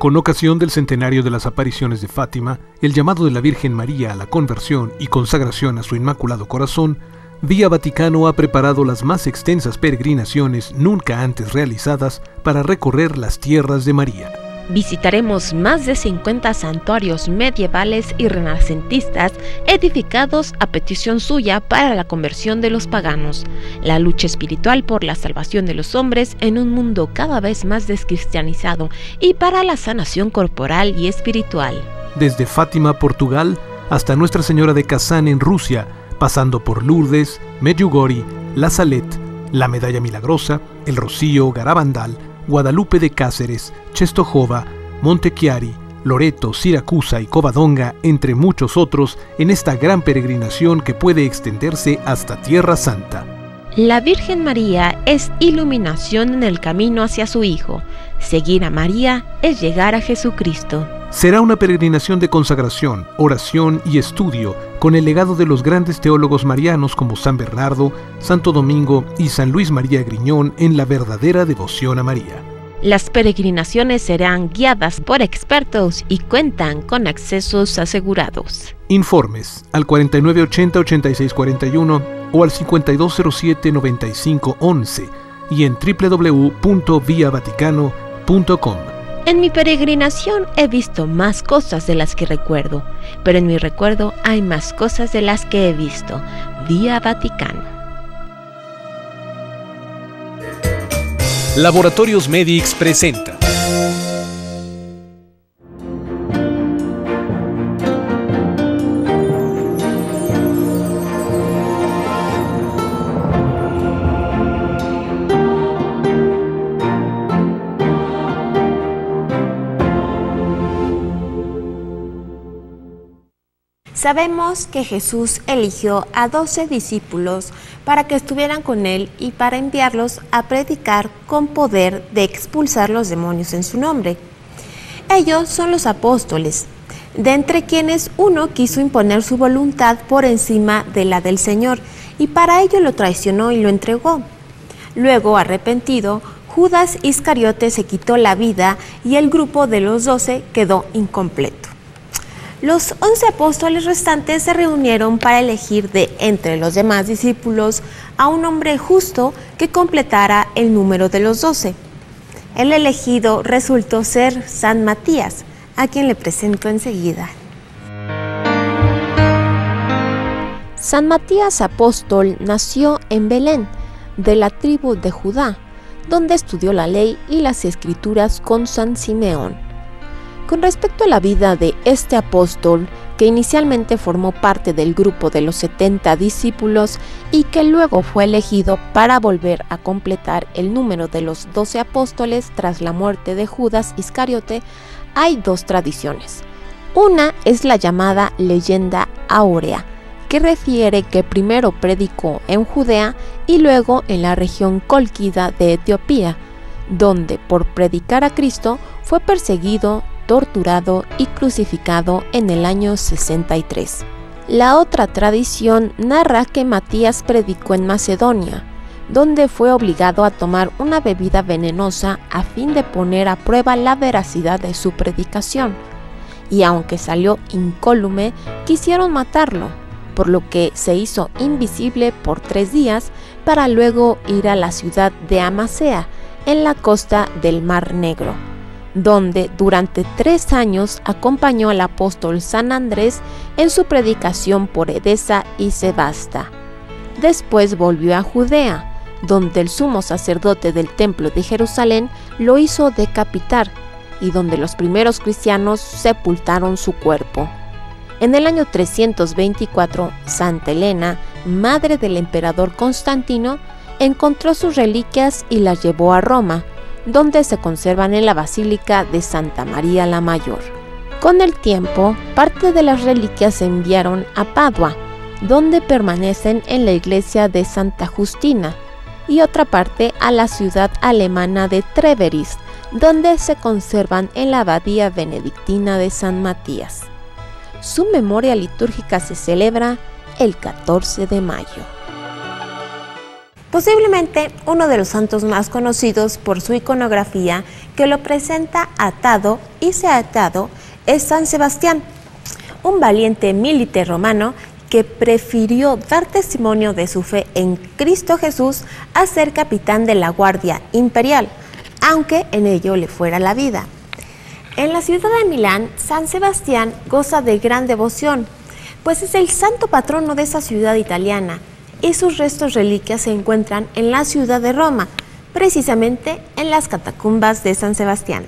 Con ocasión del centenario de las apariciones de Fátima, el llamado de la Virgen María a la conversión y consagración a su Inmaculado Corazón, Vía Vaticano ha preparado las más extensas peregrinaciones nunca antes realizadas para recorrer las tierras de María. Visitaremos más de 50 santuarios medievales y renacentistas edificados a petición suya para la conversión de los paganos, la lucha espiritual por la salvación de los hombres en un mundo cada vez más descristianizado y para la sanación corporal y espiritual. Desde Fátima, Portugal, hasta Nuestra Señora de Kazán en Rusia, pasando por Lourdes, Medjugorje, La Salette, la Medalla Milagrosa, el Rocío, Garabandal, Guadalupe de Cáceres, Czestochowa, Montechiari, Loreto, Siracusa y Covadonga, entre muchos otros, en esta gran peregrinación que puede extenderse hasta Tierra Santa. La Virgen María es iluminación en el camino hacia su Hijo. Seguir a María es llegar a Jesucristo. Será una peregrinación de consagración, oración y estudio, con el legado de los grandes teólogos marianos como San Bernardo, Santo Domingo y San Luis María Griñón en la verdadera devoción a María. Las peregrinaciones serán guiadas por expertos y cuentan con accesos asegurados. Informes al 4980-8641 o al 5207-9511 y en www.viavaticano.com. En mi peregrinación he visto más cosas de las que recuerdo, pero en mi recuerdo hay más cosas de las que he visto. Vía Vaticano. Laboratorios Medix presenta Sabemos que Jesús eligió a 12 discípulos para que estuvieran con él y para enviarlos a predicar con poder de expulsar los demonios en su nombre. Ellos son los apóstoles, de entre quienes uno quiso imponer su voluntad por encima de la del Señor y para ello lo traicionó y lo entregó. Luego, arrepentido, Judas Iscariote se quitó la vida y el grupo de los 12 quedó incompleto. Los 11 apóstoles restantes se reunieron para elegir de entre los demás discípulos a un hombre justo que completara el número de los 12. El elegido resultó ser San Matías, a quien le presento enseguida. San Matías apóstol nació en Belén, de la tribu de Judá, donde estudió la ley y las escrituras con San Simeón. Con respecto a la vida de este apóstol, que inicialmente formó parte del grupo de los 70 discípulos y que luego fue elegido para volver a completar el número de los 12 apóstoles tras la muerte de Judas Iscariote, hay dos tradiciones. Una es la llamada leyenda áurea, que refiere que primero predicó en Judea y luego en la región cólquida de Etiopía, donde por predicar a Cristo fue perseguido, torturado y crucificado en el año 63. La otra tradición narra que Matías predicó en Macedonia, donde fue obligado a tomar una bebida venenosa a fin de poner a prueba la veracidad de su predicación, y aunque salió incólume, quisieron matarlo, por lo que se hizo invisible por 3 días para luego ir a la ciudad de Amasea, en la costa del Mar Negro, donde durante 3 años acompañó al apóstol San Andrés en su predicación por Edesa y Sebasta. Después volvió a Judea, donde el sumo sacerdote del templo de Jerusalén lo hizo decapitar y donde los primeros cristianos sepultaron su cuerpo. En el año 324, Santa Elena, madre del emperador Constantino, encontró sus reliquias y las llevó a Roma, donde se conservan en la Basílica de Santa María la Mayor. Con el tiempo, parte de las reliquias se enviaron a Padua, donde permanecen en la iglesia de Santa Justina, y otra parte a la ciudad alemana de Treveris, donde se conservan en la abadía benedictina de San Matías. Su memoria litúrgica se celebra el 14 de mayo. Posiblemente uno de los santos más conocidos por su iconografía que lo presenta atado y seatado es San Sebastián, un valiente militar romano que prefirió dar testimonio de su fe en Cristo Jesús a ser capitán de la Guardia Imperial, aunque en ello le fuera la vida. En la ciudad de Milán, San Sebastián goza de gran devoción, pues es el santo patrono de esa ciudad italiana, y sus restos reliquias se encuentran en la ciudad de Roma, precisamente en las catacumbas de San Sebastián.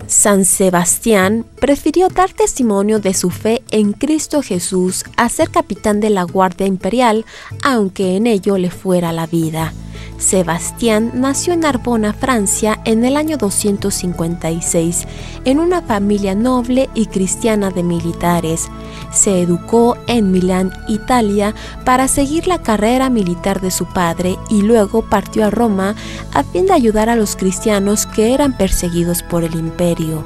San Sebastián prefirió dar testimonio de su fe en Cristo Jesús a ser capitán de la Guardia Imperial, aunque en ello le fuera la vida. Sebastián nació en Narbona, Francia, en el año 256, en una familia noble y cristiana de militares. Se educó en Milán, Italia, para seguir la carrera militar de su padre y luego partió a Roma a fin de ayudar a los cristianos que eran perseguidos por el imperio.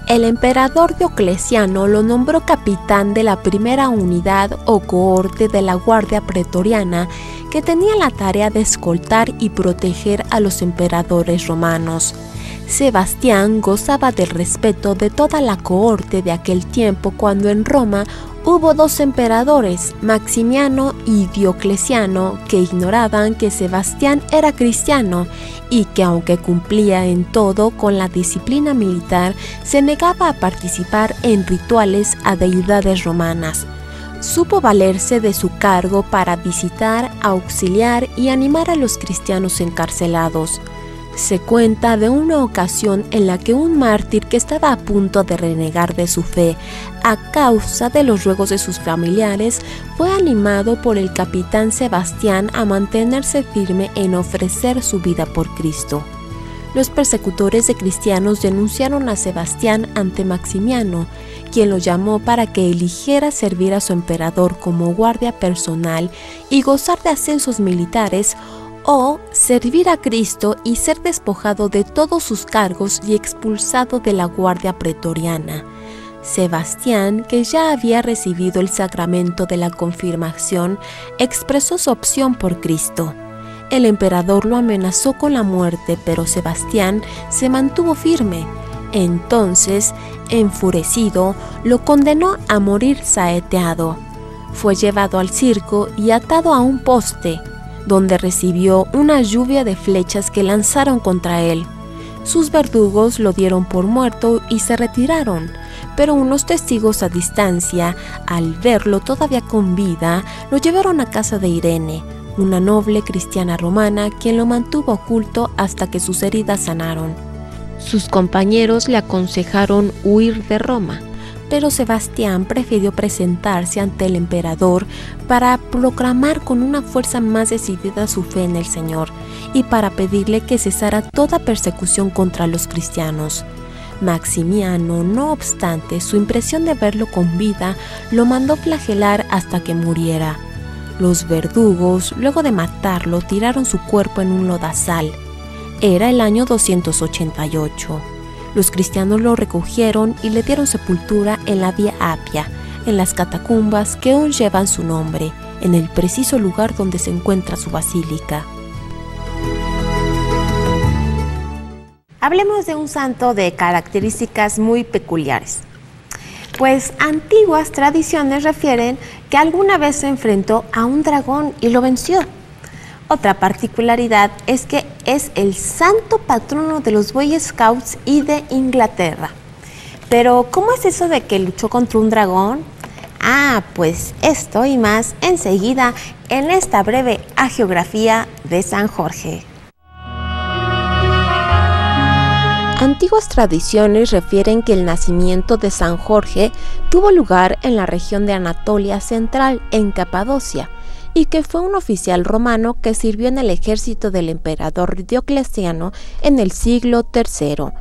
El emperador Diocleciano lo nombró capitán de la primera unidad o cohorte de la Guardia Pretoriana, que tenía la tarea de escoltar y proteger a los emperadores romanos. Sebastián gozaba del respeto de toda la cohorte de aquel tiempo, cuando en Roma hubo dos emperadores, Maximiano y Diocleciano, que ignoraban que Sebastián era cristiano y que, aunque cumplía en todo con la disciplina militar, se negaba a participar en rituales a deidades romanas. Supo valerse de su cargo para visitar, auxiliar y animar a los cristianos encarcelados. Se cuenta de una ocasión en la que un mártir que estaba a punto de renegar de su fe a causa de los ruegos de sus familiares fue animado por el capitán Sebastián a mantenerse firme en ofrecer su vida por Cristo. Los persecutores de cristianos denunciaron a Sebastián ante Maximiano, quien lo llamó para que eligiera servir a su emperador como guardia personal y gozar de ascensos militares, o servir a Cristo y ser despojado de todos sus cargos y expulsado de la Guardia Pretoriana. Sebastián, que ya había recibido el sacramento de la confirmación, expresó su opción por Cristo. El emperador lo amenazó con la muerte, pero Sebastián se mantuvo firme. Entonces, enfurecido, lo condenó a morir saeteado. Fue llevado al circo y atado a un poste, donde recibió una lluvia de flechas que lanzaron contra él. Sus verdugos lo dieron por muerto y se retiraron, pero unos testigos a distancia, al verlo todavía con vida, lo llevaron a casa de Irene, una noble cristiana romana, quien lo mantuvo oculto hasta que sus heridas sanaron. Sus compañeros le aconsejaron huir de Roma, pero Sebastián prefirió presentarse ante el emperador para proclamar con una fuerza más decidida su fe en el Señor y para pedirle que cesara toda persecución contra los cristianos. Maximiano, no obstante, su impresión de verlo con vida lo mandó flagelar hasta que muriera. Los verdugos, luego de matarlo, tiraron su cuerpo en un lodazal. Era el año 288. Los cristianos lo recogieron y le dieron sepultura en la Vía Apia, en las catacumbas que aún llevan su nombre, en el preciso lugar donde se encuentra su basílica. Hablemos de un santo de características muy peculiares, pues antiguas tradiciones refieren que alguna vez se enfrentó a un dragón y lo venció. Otra particularidad es que es el santo patrono de los Boy Scouts y de Inglaterra. Pero, ¿cómo es eso de que luchó contra un dragón? Pues esto y más enseguida en esta breve hagiografía de San Jorge. Antiguas tradiciones refieren que el nacimiento de San Jorge tuvo lugar en la región de Anatolia Central, en Capadocia, y que fue un oficial romano que sirvió en el ejército del emperador Diocleciano en el siglo III.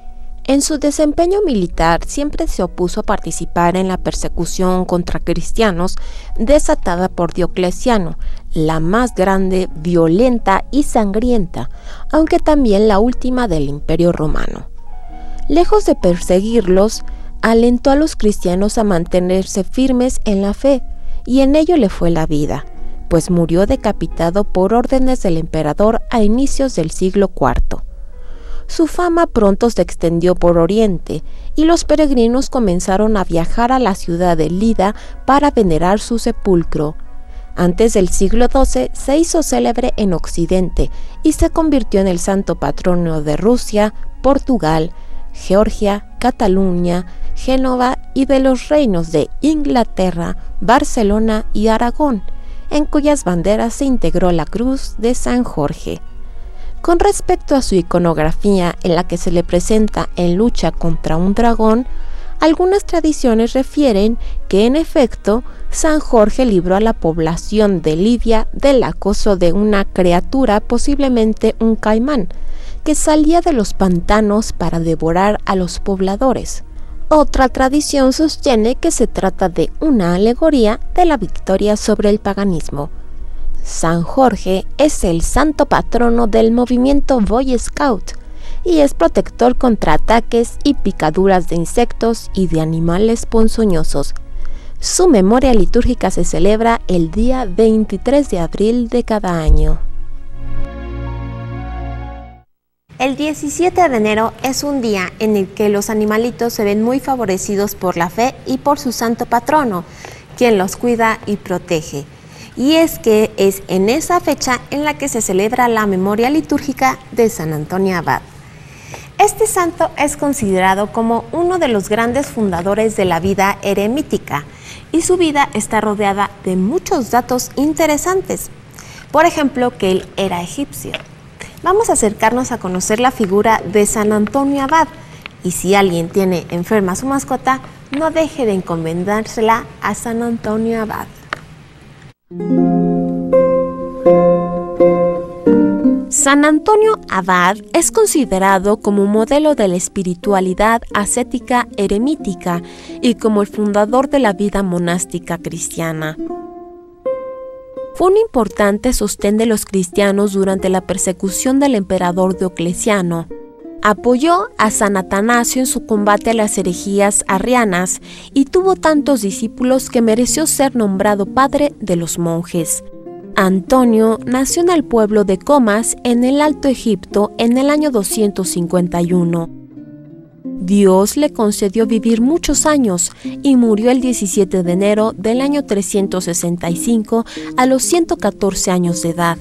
En su desempeño militar siempre se opuso a participar en la persecución contra cristianos desatada por Diocleciano, la más grande, violenta y sangrienta, aunque también la última del Imperio Romano. Lejos de perseguirlos, alentó a los cristianos a mantenerse firmes en la fe, y en ello le fue la vida. pues murió decapitado por órdenes del emperador a inicios del siglo IV. Su fama pronto se extendió por Oriente y los peregrinos comenzaron a viajar a la ciudad de Lida para venerar su sepulcro. Antes del siglo XII se hizo célebre en Occidente y se convirtió en el santo patrono de Rusia, Portugal, Georgia, Cataluña, Génova y de los reinos de Inglaterra, Barcelona y Aragón, en cuyas banderas se integró la cruz de San Jorge. Con respecto a su iconografía, en la que se le presenta en lucha contra un dragón, algunas tradiciones refieren que, en efecto, San Jorge libró a la población de Lidia del acoso de una criatura, posiblemente un caimán, que salía de los pantanos para devorar a los pobladores. Otra tradición sostiene que se trata de una alegoría de la victoria sobre el paganismo. San Jorge es el santo patrono del movimiento Boy Scout y es protector contra ataques y picaduras de insectos y de animales ponzoñosos. Su memoria litúrgica se celebra el día 23 de abril de cada año. El 17 de enero es un día en el que los animalitos se ven muy favorecidos por la fe y por su santo patrono, quien los cuida y protege. Y es que es en esa fecha en la que se celebra la memoria litúrgica de San Antonio Abad. Este santo es considerado como uno de los grandes fundadores de la vida eremítica y su vida está rodeada de muchos datos interesantes. Por ejemplo, que él era egipcio. Vamos a acercarnos a conocer la figura de San Antonio Abad y si alguien tiene enferma a su mascota, no deje de encomendársela a San Antonio Abad. San Antonio Abad es considerado como modelo de la espiritualidad ascética eremítica y como el fundador de la vida monástica cristiana. Fue un importante sostén de los cristianos durante la persecución del emperador Diocleciano. Apoyó a San Atanasio en su combate a las herejías arrianas y tuvo tantos discípulos que mereció ser nombrado padre de los monjes. Antonio nació en el pueblo de Comas, en el Alto Egipto, en el año 251. Dios le concedió vivir muchos años y murió el 17 de enero del año 365 a los 114 años de edad.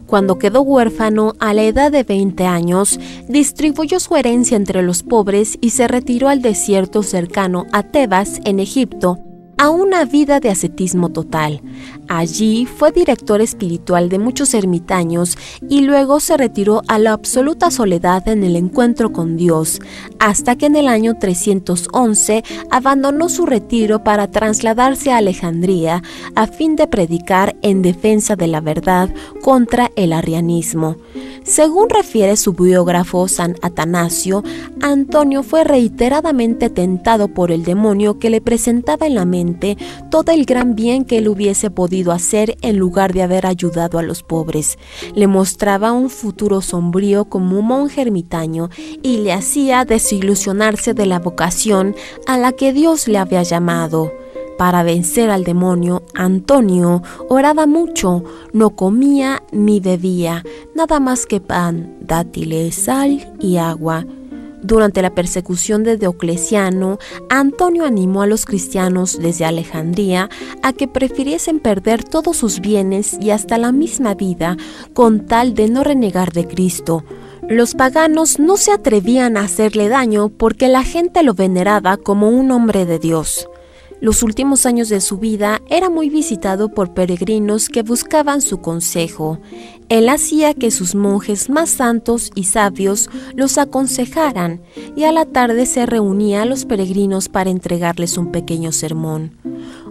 Cuando quedó huérfano a la edad de 20 años, distribuyó su herencia entre los pobres y se retiró al desierto cercano a Tebas, en Egipto, a una vida de ascetismo total. Allí fue director espiritual de muchos ermitaños y luego se retiró a la absoluta soledad en el encuentro con Dios, hasta que en el año 311 abandonó su retiro para trasladarse a Alejandría a fin de predicar en defensa de la verdad contra el arrianismo. Según refiere su biógrafo San Atanasio, Antonio fue reiteradamente tentado por el demonio que le presentaba en la mente todo el gran bien que él hubiese podido hacer en lugar de haber ayudado a los pobres. Le mostraba un futuro sombrío como un monje ermitaño y le hacía desilusionarse de la vocación a la que Dios le había llamado. Para vencer al demonio, Antonio oraba mucho, no comía ni bebía, nada más que pan, dátiles, sal y agua. Durante la persecución de Diocleciano, Antonio animó a los cristianos desde Alejandría a que prefiriesen perder todos sus bienes y hasta la misma vida con tal de no renegar de Cristo. Los paganos no se atrevían a hacerle daño porque la gente lo veneraba como un hombre de Dios. Los últimos años de su vida era muy visitado por peregrinos que buscaban su consejo. Él hacía que sus monjes más santos y sabios los aconsejaran y a la tarde se reunía a los peregrinos para entregarles un pequeño sermón.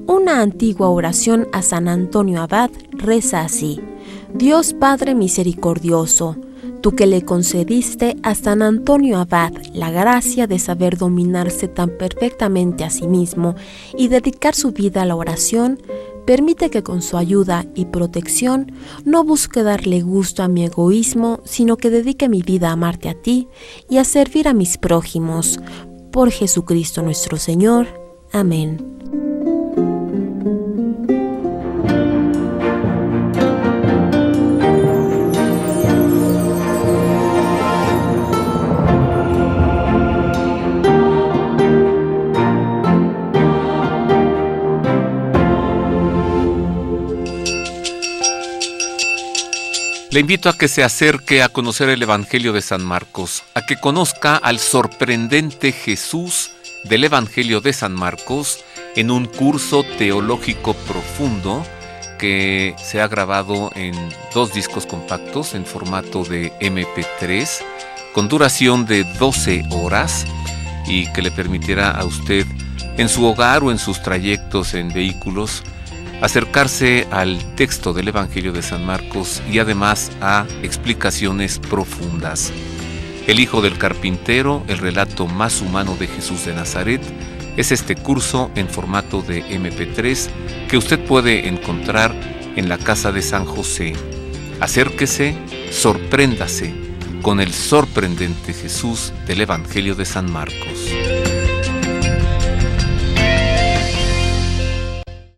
Una antigua oración a San Antonio Abad reza así: Dios Padre misericordioso, tú que le concediste a San Antonio Abad la gracia de saber dominarse tan perfectamente a sí mismo y dedicar su vida a la oración, permite que con su ayuda y protección no busque darle gusto a mi egoísmo, sino que dedique mi vida a amarte a ti y a servir a mis prójimos. Por Jesucristo nuestro Señor. Amén. Le invito a que se acerque a conocer el Evangelio de San Marcos, a que conozca al sorprendente Jesús del Evangelio de San Marcos en un curso teológico profundo que se ha grabado en 2 discos compactos en formato de MP3 con duración de 12 horas y que le permitirá a usted en su hogar o en sus trayectos en vehículos acercarse al texto del Evangelio de San Marcos y además a explicaciones profundas. El Hijo del Carpintero, el relato más humano de Jesús de Nazaret, es este curso en formato de MP3 que usted puede encontrar en la Casa de San José. Acérquese, sorpréndase con el sorprendente Jesús del Evangelio de San Marcos.